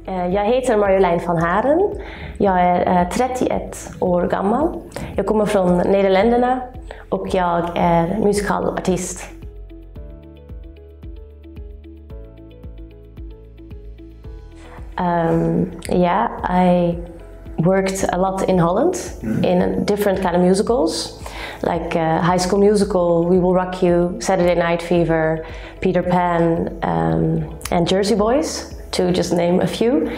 Jag heter Marjolein van Haren. Jag är 31 år gammal. Jag kommer från Nederländerna och jag är musikalartist. Yeah, I worked a lot in Holland in different kind of musicals, like High School Musical, We Will Rock You, Saturday Night Fever, Peter Pan, and Jersey Boys, to just name a few.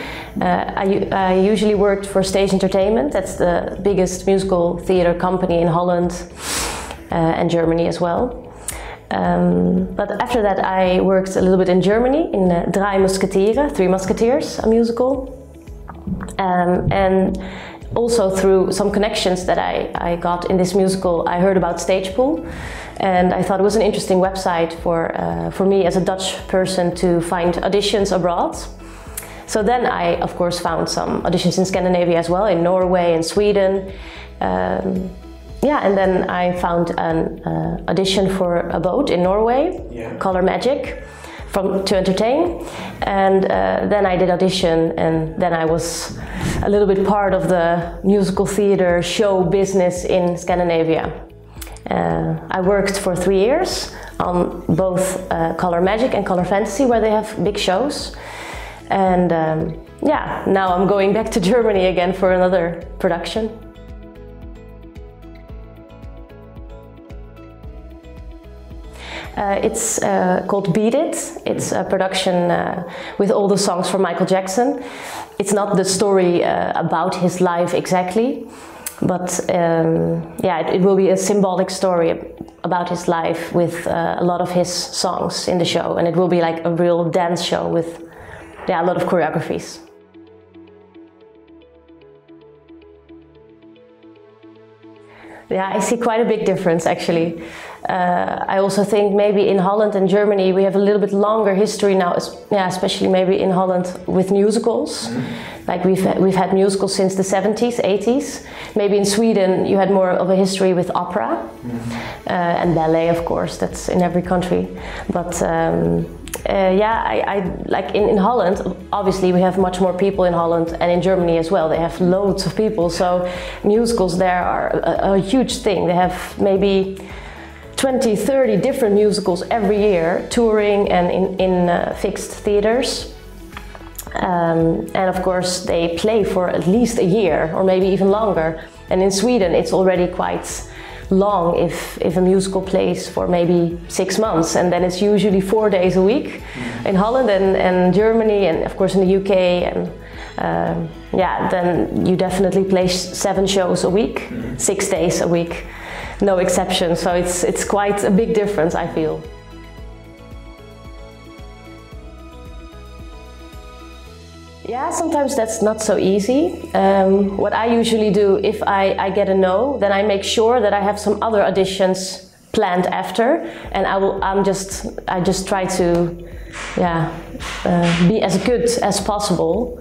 I usually worked for Stage Entertainment. That's the biggest musical theater company in Holland and Germany as well. But after that I worked a little bit in Germany in Three Musketeers, a musical. And also through some connections that I got in this musical, I heard about StagePool, and I thought it was an interesting website for me as a Dutch person to find auditions abroad. So then I, of course, found some auditions in Scandinavia as well, in Norway and Sweden. Yeah, and then I found an audition for a boat in Norway, Color Magic, to entertain, and then I did audition, and then I was a little bit part of the musical theater show business in Scandinavia. I worked for 3 years on both Color Magic and Color Fantasy, where they have big shows, and yeah, now I'm going back to Germany again for another production. It's called Beat It. It's a production with all the songs from Michael Jackson. It's not the story about his life exactly, but yeah, it will be a symbolic story about his life with a lot of his songs in the show, and it will be like a real dance show with a lot of choreographies. Yeah, I see quite a big difference actually. I also think maybe in Holland and Germany we have a little bit longer history now, yeah, especially maybe in Holland with musicals. Like we've had musicals since the 70s, 80s. Maybe in Sweden you had more of a history with opera and ballet, of course, that's in every country. But yeah, I like in Holland, obviously we have much more people in Holland, and in Germany as well. They have loads of people, so musicals there are a huge thing. They have maybe 20, 30 different musicals every year, touring and in fixed theaters. And of course they play for at least a year or maybe even longer. And in Sweden it's already quite long if a musical plays for maybe 6 months, and then it's usually 4 days a week in Holland and Germany, and of course in the UK, and yeah, then you definitely play 7 shows a week, 6 days a week, no exception. So it's quite a big difference, I feel. Yeah, sometimes that's not so ezy. What I usually do, if I get a no, then I make sure that I have some other auditions planned after, and I just try to be as good as possible,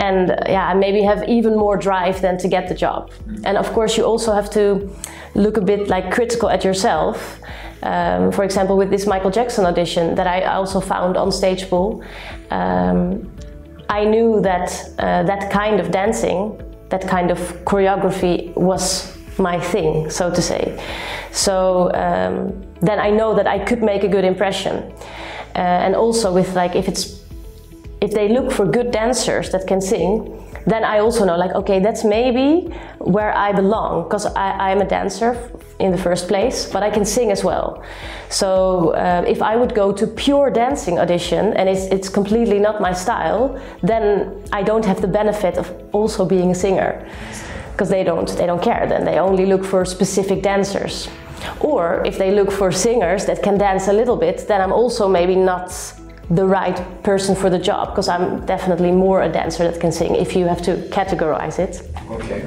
and yeah, I maybe have even more drive than to get the job. And of course you also have to look a bit like critical at yourself. For example, with this Michael Jackson audition that I also found on StagePool, I knew that that kind of dancing, that kind of choreography was my thing, so to say. So then I know that I could make a good impression. And also with like, if they look for good dancers that can sing, then I also know, like, okay, that's maybe where I belong, because I'm a dancer in the first place, but I can sing as well. So if I would go to pure dancing audition and it's completely not my style, then I don't have the benefit of also being a singer, because they don't care. Then they only look for specific dancers. Or if they look for singers that can dance a little bit, then I'm also maybe not the right person for the job, because I'm definitely more a dancer that can sing, if you have to categorize it. Okay.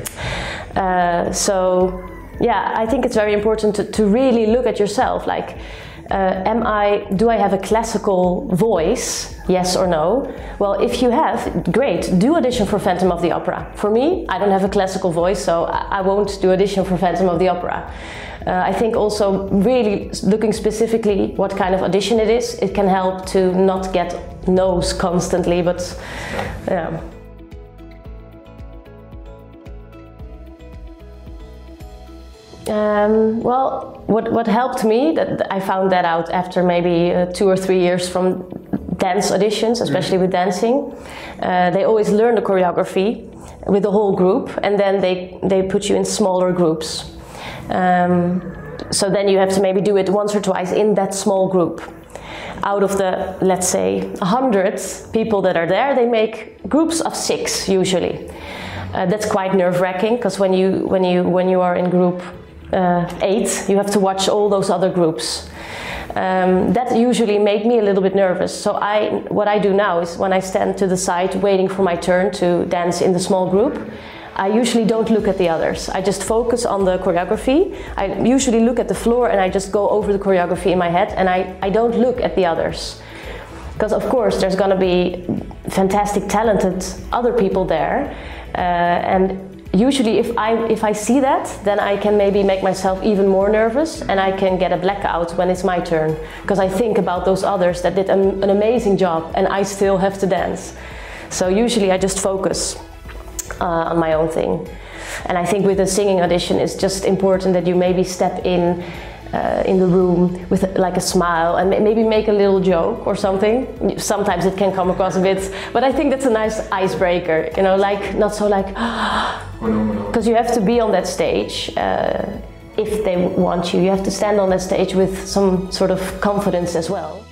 So yeah, I think it's very important to really look at yourself, like do I have a classical voice, yes or no? Well, if you have, great, do audition for Phantom of the Opera. For me, I don't have a classical voice, so I won't do audition for Phantom of the Opera. I think also really looking specifically what kind of audition it is, it can help to not get nose constantly, but yeah. Well, what helped me, that I found that out after maybe 2 or 3 years from dance auditions, especially with dancing. They always learn the choreography with the whole group, and then they put you in smaller groups. So then you have to maybe do it once or twice in that small group. Out of the, let's say, 100 people that are there, they make groups of 6 usually. That's quite nerve-wracking, because when you are in group 8, you have to watch all those other groups. That usually made me a little bit nervous. So what I do now is, when I stand to the side waiting for my turn to dance in the small group, I usually don't look at the others. I just focus on the choreography. I usually look at the floor and I just go over the choreography in my head, and I don't look at the others. Because of course there's gonna be fantastic, talented other people there, and usually if I see that, then I can maybe make myself even more nervous, and I can get a blackout when it's my turn, because I think about those others that did an amazing job and I still have to dance. So usually I just focus on my own thing. And I think with a singing audition, it's just important that you maybe step in the room with like a smile and maybe make a little joke or something. Sometimes it can come across a bit, but I think that's a nice icebreaker, you know, like not so like, because you have to be on that stage. If they want you, you have to stand on that stage with some sort of confidence as well.